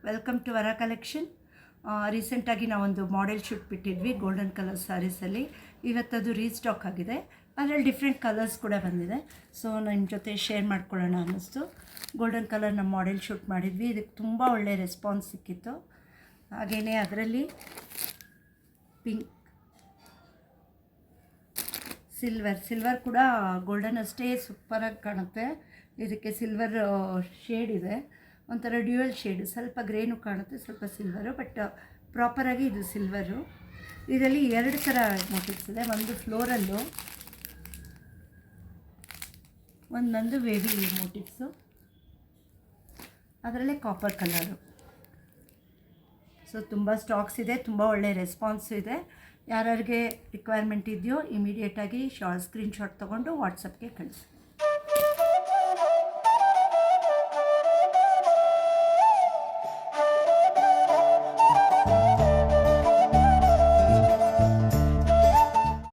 Welcome to ವರ collection. ರೀಸೆಂಟಾಗಿ ನಾವೊಂದು ಮಾಡೆಲ್ ಶೂಟ್ ಬಿಟ್ಟಿದ್ವಿ ಗೋಲ್ಡನ್ ಕಲರ್ ಸ್ಯಾರೀಸಲ್ಲಿ. ಇವತ್ತದು ರೀಸ್ಟಾಕ್ ಆಗಿದೆ. ಅದರಲ್ಲಿ ಡಿಫ್ರೆಂಟ್ ಕಲರ್ಸ್ ಕೂಡ ಬಂದಿದೆ. ಸೊ ನಿಮ್ಮ ಜೊತೆ ಶೇರ್ ಮಾಡ್ಕೊಳ್ಳೋಣ ಅನ್ನಿಸ್ತು. ಗೋಲ್ಡನ್ ಕಲರ್ ನಮ್ಮ ಮಾಡೆಲ್ ಶೂಟ್ ಮಾಡಿದ್ವಿ. ಇದಕ್ಕೆ ತುಂಬ ಒಳ್ಳೆಯ ರೆಸ್ಪಾನ್ಸ್ ಸಿಕ್ಕಿತ್ತು. ಹಾಗೆಯೇ ಅದರಲ್ಲಿ ಪಿಂಕ್, ಸಿಲ್ವರ್ ಕೂಡ ಗೋಲ್ಡನ್ ಅಷ್ಟೇ ಸೂಪರಾಗಿ ಕಾಣುತ್ತೆ. ಇದಕ್ಕೆ ಸಿಲ್ವರ್ ಶೇಡ್ ಇದೆ, ಒಂಥರ ಡ್ಯೂಯಲ್ ಶೇಡ್, ಸ್ವಲ್ಪ ಗ್ರೇನು ಕಾಣುತ್ತೆ, ಸ್ವಲ್ಪ ಸಿಲ್ವರು, ಬಟ್ ಪ್ರಾಪರಾಗಿ ಇದು ಸಿಲ್ವರು. ಇದರಲ್ಲಿ ಎರಡು ಥರ ಮೋಟಿವ್ಸ್ ಇದೆ. ಒಂದು ಫ್ಲೋರಲ್ಲು, ಒಂದೊಂದು ವೇವಿ ಮೋಟಿವ್ಸು, ಅದರಲ್ಲೇ ಕಾಪರ್ ಕಲರು. ಸೊ ತುಂಬ ಸ್ಟಾಕ್ಸ್ ಇದೆ, ತುಂಬ ಒಳ್ಳೆಯ ರೆಸ್ಪಾನ್ಸು ಇದೆ. ಯಾರ್ಯಾರಿಗೆ ರಿಕ್ವೈರ್ಮೆಂಟ್ ಇದೆಯೋ ಇಮಿಡಿಯೇಟಾಗಿ ಸ್ಕ್ರೀನ್ಶಾಟ್ ತೊಗೊಂಡು ವಾಟ್ಸಪ್ಗೆ ಕಳಿಸಿ.